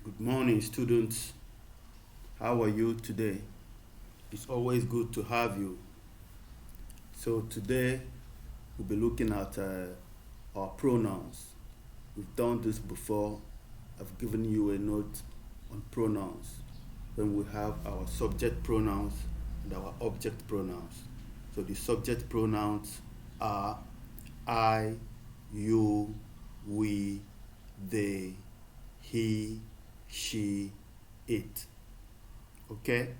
Good morning, students. How are you today? It's always good to have you. So, today we'll be looking at our pronouns. We've done this before. I've given you a note on pronouns when we have our subject pronouns and our object pronouns. So, the subject pronouns are I, you, we, they, he, she, it. Okay?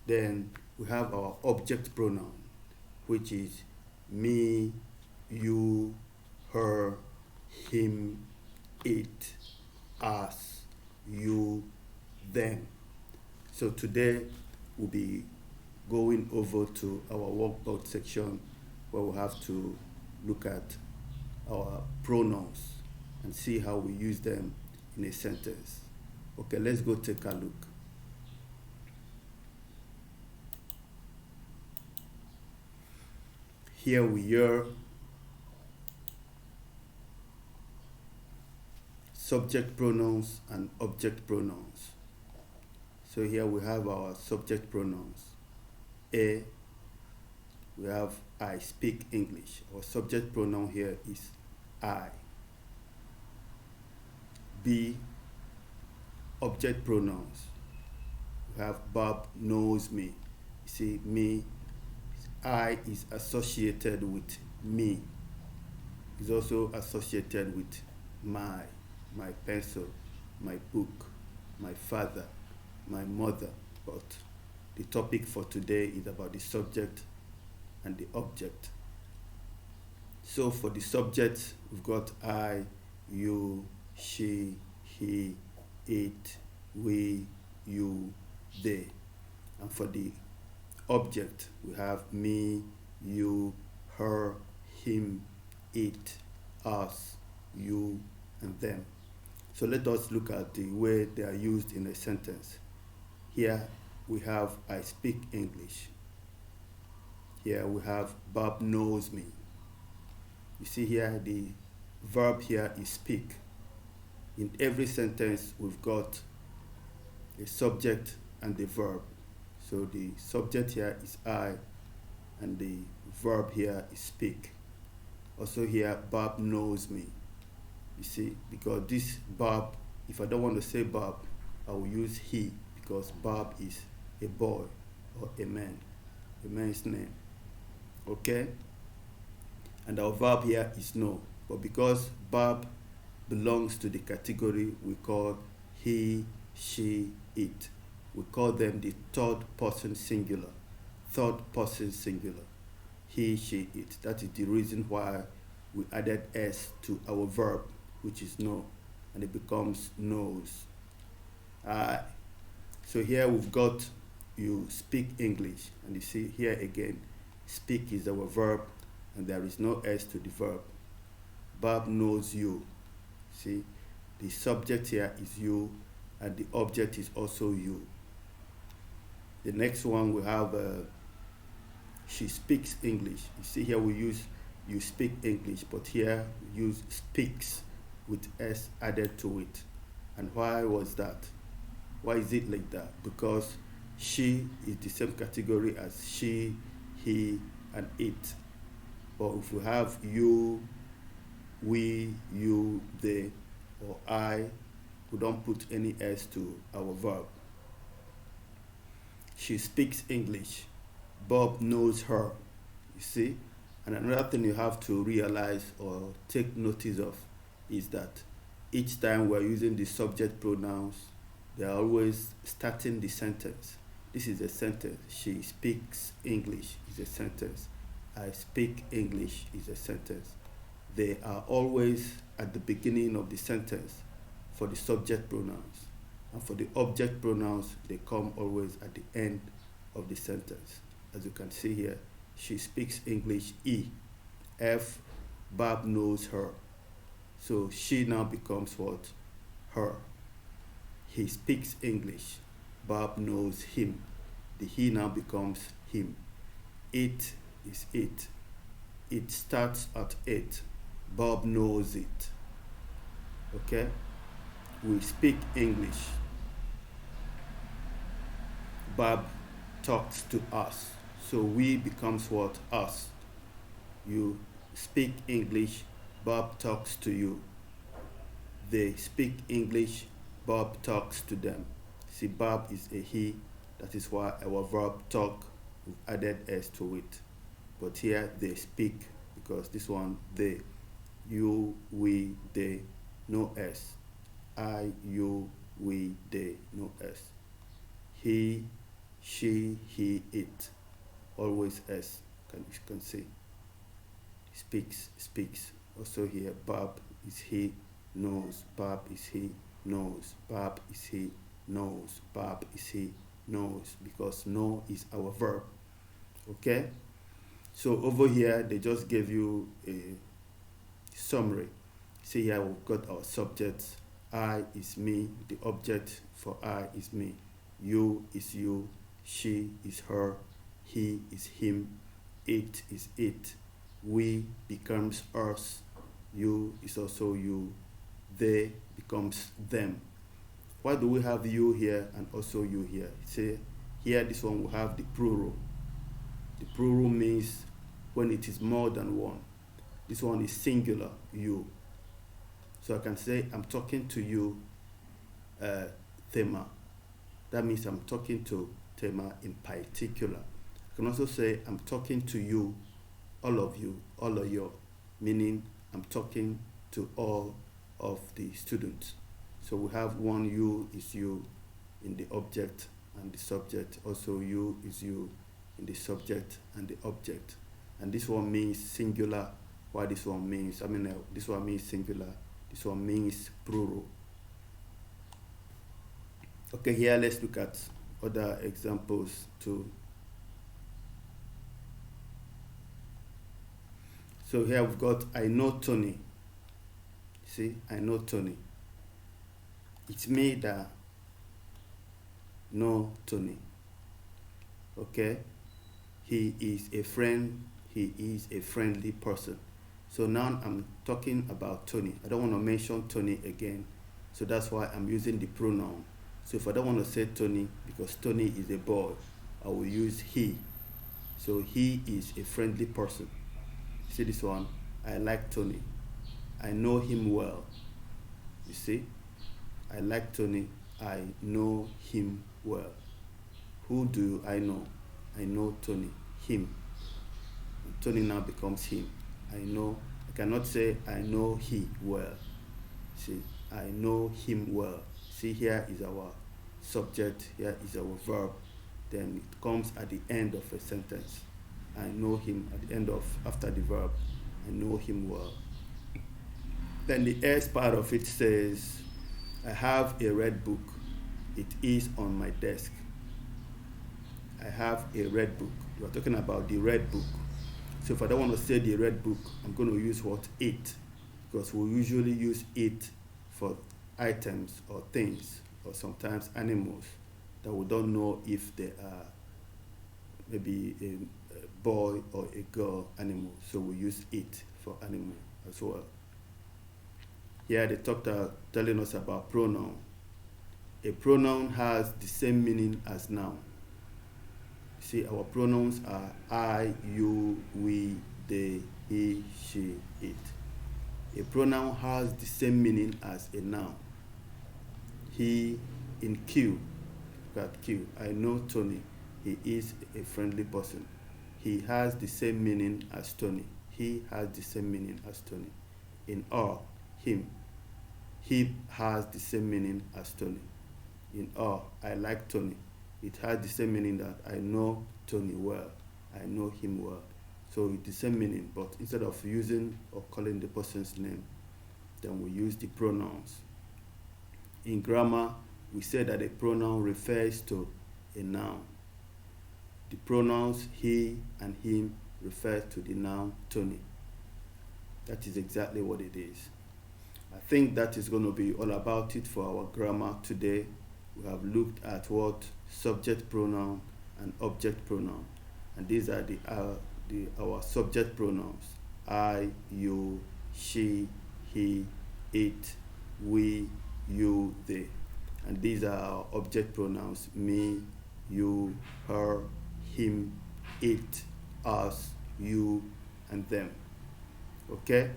Then we have our object pronoun, which is me, you, her, him, it, us, you, them. So today we'll be going over to our workbook section where we'll have to look at our pronouns and see how we use them in a sentence. Okay, let's go take a look. Here we are subject pronouns and object pronouns. So here we have our subject pronouns. A, we have I speak English. Our subject pronoun here is I. B, object pronouns. We have Bob knows me. You see, me, I is associated with me. It's also associated with my pencil, my book, my father, my mother. But the topic for today is about the subject and the object. So for the subject, we've got I, you, she, he, it, we, you, they. And for the object, we have me, you, her, him, it, us, you, and them. So let us look at the way they are used in a sentence. Here we have I speak English. Here we have Bob knows me. You see here the verb here is speak. In every sentence we've got a subject and the verb. So the subject here is I and the verb here is speak. Also here Bob knows me. You see, because this Bob, if I don't want to say Bob, I will use he because Bob is a boy or a man's name. Okay? And our verb here is know. But because Bob belongs to the category we call he, she, it, we call them the third person singular. Third person singular. He, she, it. That is the reason why we added s to our verb, which is know, and it becomes knows. So here we've got you speak English, and you see here again, speak is our verb, and there is no s to the verb. Bob knows you. See, the subject here is you, and the object is also you. The next one we have she speaks English. You see here we use you speak English, but here we use speaks with s added to it. And why was that? Why is it like that? Because she is the same category as she, he, and it. But if we have you, we, you, they, or I, we don't put any s to our verb. She speaks English. Bob knows her. You see? And another thing you have to realize or take notice of is that each time we're using the subject pronouns, they are always starting the sentence. This is a sentence. She speaks English is a sentence. I speak English is a sentence. They are always at the beginning of the sentence for the subject pronouns. And for the object pronouns, they come always at the end of the sentence. As you can see here, she speaks English, E. F, Bob knows her. So she now becomes what? Her. He speaks English. Bob knows him. The he now becomes him. It is it. It starts at it. Bob knows it. Okay? we speak English. Bob talks to us. So we becomes what? Us. You speak English, Bob talks to you. They speak English, Bob talks to them. See, Bob is a he. That is why our verb talk, we've added s to it. But here they speak, because this one, they. You, we, they, no s. I, you, we, they, no s. He, she, he, it, always s. You can see. Speaks. Also here, Bob is he, knows. Bob is he, knows. Bob is he, knows. Bob is he, knows. Because know is our verb. Okay? So over here, they just gave you a summary. See here, we've got our subjects. I is me. The object for I is me. You is you. She is her. He is him. It is it. We becomes us. You is also you. They becomes them. Why do we have you here and also you here? See, here this one will have the plural. The plural means when it is more than one. This one is singular, you. So I can say, I'm talking to you, Thema. That means I'm talking to Thema in particular. I can also say, I'm talking to you, all of you, meaning I'm talking to all of the students. So we have one you is you in the object and the subject. Also you is you in the subject and the object. And this one means singular, while this one means, this one means singular, this one means plural. Okay, here let's look at other examples too. So here we've got, I know Tony. See, I know Tony. It's me that know Tony. Okay? He is a friend. He is a friendly person. So now I'm talking about Tony. I don't want to mention Tony again. So that's why I'm using the pronoun. So if I don't want to say Tony, because Tony is a boy, I will use he. So he is a friendly person. See this one? I like Tony. I know him well. You see? I like Tony. I know him well. Who do I know? I know Tony. Him. Tony now becomes him. I cannot say I know he well. See, I know him well. See, here is our subject, here is our verb. Then it comes at the end of a sentence. I know him at the end of, after the verb. I know him well. Then the S part of it says, I have a red book. It is on my desk. I have a red book. You are talking about the red book. So if I don't want to say the red book, I'm going to use what? It. Because we usually use it for items or things, or sometimes animals that we don't know if they are maybe a boy or a girl animal. So we use it for animal as well. Here they telling us about pronoun. A pronoun has the same meaning as noun. See, our pronouns are I, you, we, they, he, she, it. A pronoun has the same meaning as a noun. He, in Q, got Q. I know Tony. He is a friendly person. He has the same meaning as Tony. He has the same meaning as Tony. In R, him. He has the same meaning as Tony. In R, I like Tony. It has the same meaning that I know Tony well. I know him well. So it's the same meaning, but instead of using or calling the person's name, then we use the pronouns. In grammar, we say that a pronoun refers to a noun. The pronouns he and him refer to the noun Tony. That is exactly what it is. I think that is going to be all about it for our grammar today. We have looked at what subject pronoun and object pronoun, and these are our subject pronouns: I, you, she, he, it, we, you, they. And these are our object pronouns: me, you, her, him, it, us, you, and them. Okay?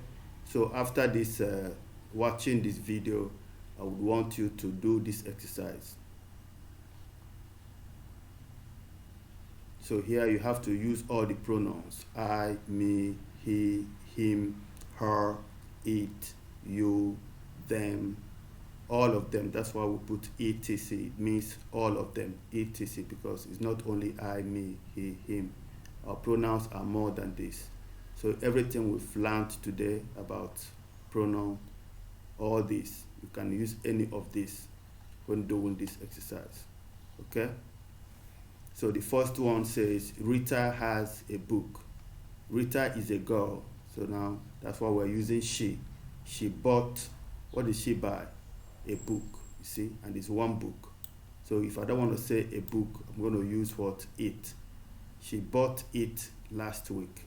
So after this, watching this video, I would want you to do this exercise. So here you have to use all the pronouns: I, me, he, him, her, it, you, them, all of them. That's why we put etc. It means all of them, etc. Because it's not only I, me, he, him. Our pronouns are more than this. So everything we've learned today about pronoun, all this, you can use any of this when doing this exercise. Okay? So the first one says, Rita has a book. Rita is a girl. So now that's why we're using she. She bought, what did she buy? A book, you see, and it's one book. So if I don't want to say a book, I'm going to use what? It. She bought it last week.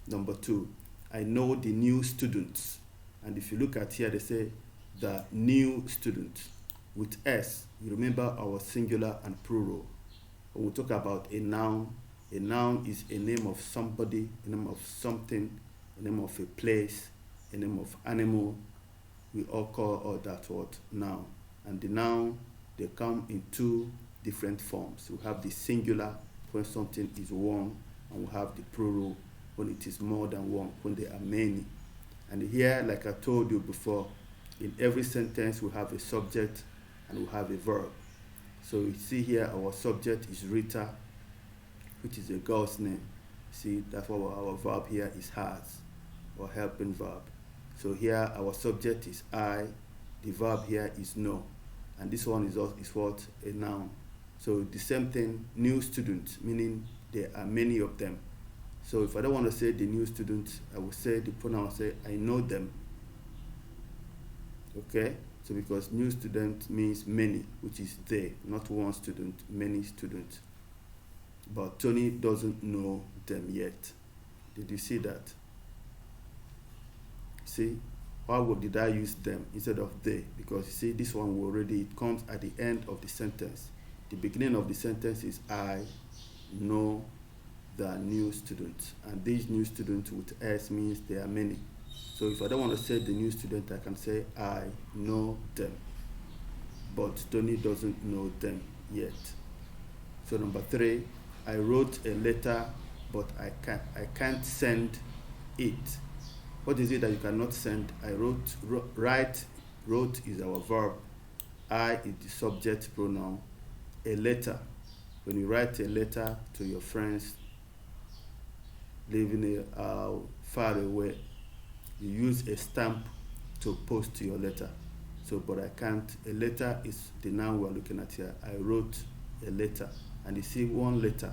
Number 2, I know the new students. And if you look at here, they say the new students with S. You remember our singular and plural. When we talk about a noun is a name of somebody, a name of something, a name of a place, a name of animal. We all call all that what? Noun. And the noun, they come in 2 different forms. We have the singular when something is one, and we have the plural when it is more than one, when there are many. And here, like I told you before, in every sentence we have a subject and we have a verb. So you see here our subject is Rita, which is a girl's name. See, that's why our verb here is has, or helping verb. So here our subject is I, the verb here is know, and this one is what? A noun. So the same thing, new students, meaning there are many of them. So if I don't want to say the new students, I will say the pronoun, say I know them. Okay? So because new student means many, which is they, not one student, many students. But Tony doesn't know them yet. Did you see that? See, why did I use them instead of they? Because you see, this one already, it comes at the end of the sentence. The beginning of the sentence is I know the new students, and these new students with S means there are many. So if I don't want to say the new student, I can say I know them, but Tony doesn't know them yet. So number 3, I wrote a letter, but I can't send it. What is it that you cannot send? I wrote is our verb. I is the subject pronoun. A letter. When you write a letter to your friends living far away, you use a stamp to post your letter. So, but I can't. A letter is the noun we're looking at here. I wrote a letter, and you see one letter,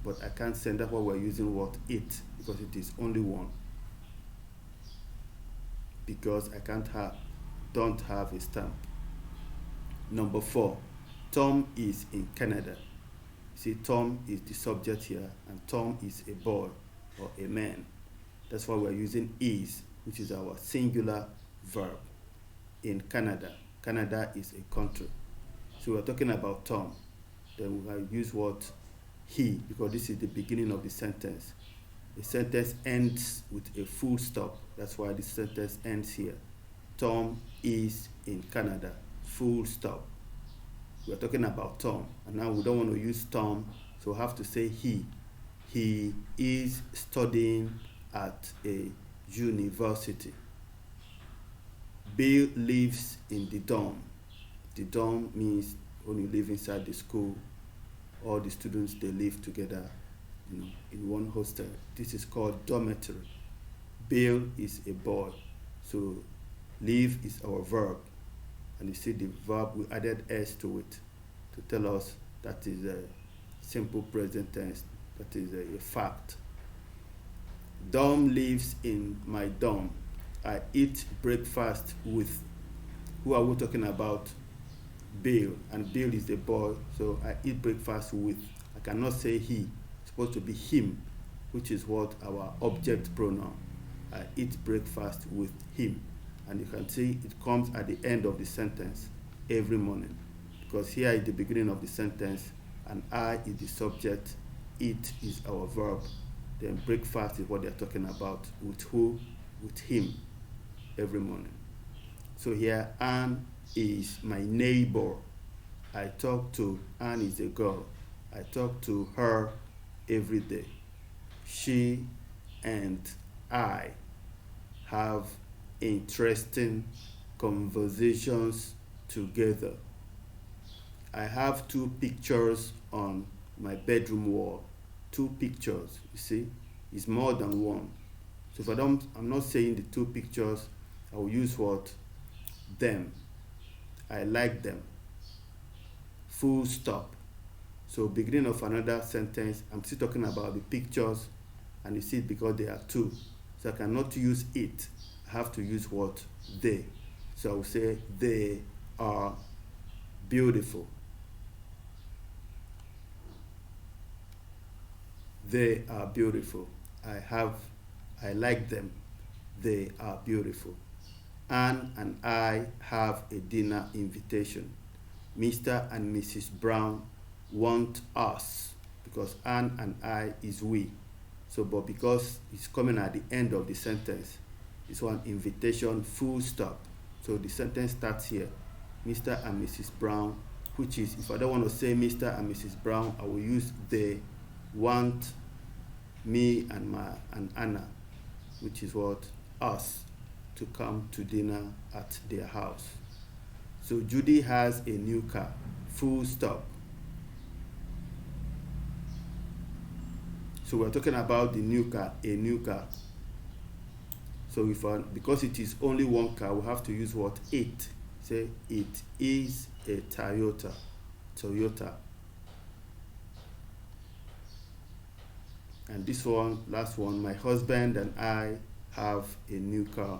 but I can't send. That's why we're using what? It, because it is only one. Because I don't have a stamp. Number 4, Tom is in Canada. See, Tom is the subject here, and Tom is a boy or a man. That's why we're using is, which is our singular verb. In Canada. Canada is a country. So we're talking about Tom. Then we have used what? He, because this is the beginning of the sentence. The sentence ends with a full stop. That's why the sentence ends here. Tom is in Canada. Full stop. We're talking about Tom. And now we don't want to use Tom, so we have to say he. He is studying at a university. Bill lives in the dorm. The dorm means when you live inside the school, all the students, they live together, in one hostel. This is called dormitory. Bill is a boy. So live is our verb. And you see the verb, we added s to it to tell us that is a simple present tense. That is a fact. Dom lives in my dorm. I eat breakfast with. Who are we talking about? Bill. And Bill is the boy. So I eat breakfast with. I cannot say he. It's supposed to be him, which is what our object pronoun. I eat breakfast with him. And you can see it comes at the end of the sentence every morning, because here is the beginning of the sentence, and I is the subject, it is our verb, then breakfast is what they're talking about. With who? With him, every morning. So here, Anne is my neighbor. I talk to Anne is a girl. I talk to her every day. She and I have interesting conversations together. I have 2 pictures on my bedroom wall. 2 pictures, you see, it's more than one. So if I'm not saying the 2 pictures, I will use what? Them. I like them. Full stop. So beginning of another sentence, I'm still talking about the pictures, and you see it because there are 2. So I cannot use it. I have to use what? They. So I will say they are beautiful. They are beautiful. I like them. They are beautiful. Anne and I have a dinner invitation. Mr. and Mrs. Brown want us, because Anne and I is we. So, but because it's coming at the end of the sentence, it's one invitation, full stop. So the sentence starts here. Mr. and Mrs. Brown, which is, if I don't want to say Mr. and Mrs. Brown, I will use they want me and Anna, which is what? Us, to come to dinner at their house. So Judy has a new car, full stop. So we're talking about the new car, a new car. So because it is only one car, we have to use what? It. Say it is a Toyota. And this one, last one, my husband and I have a new car.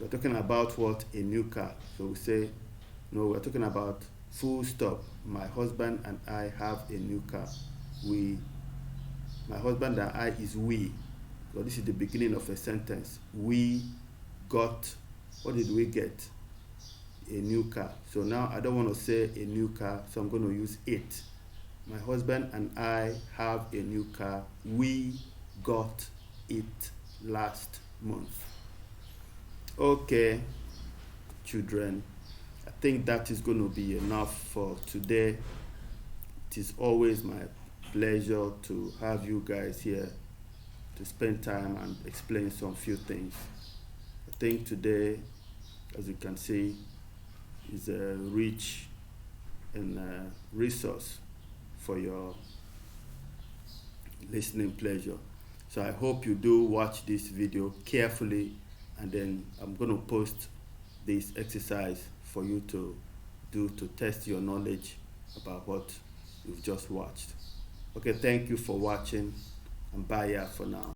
We're talking about what? A new car. So we say, no, we're talking about full stop. My husband and I have a new car. My husband and I is we. So this is the beginning of a sentence. We got, what did we get? A new car. So now I don't want to say a new car, so I'm going to use it. My husband and I have a new car. We got it last month. Okay, children, I think that is going to be enough for today. It is always my pleasure to have you guys here to spend time and explain some few things. I think today, as you can see, is a rich and resource for your listening pleasure. So I hope you do watch this video carefully, and then I'm going to post this exercise for you to do to test your knowledge about what you've just watched. Okay, thank you for watching, and bye for now.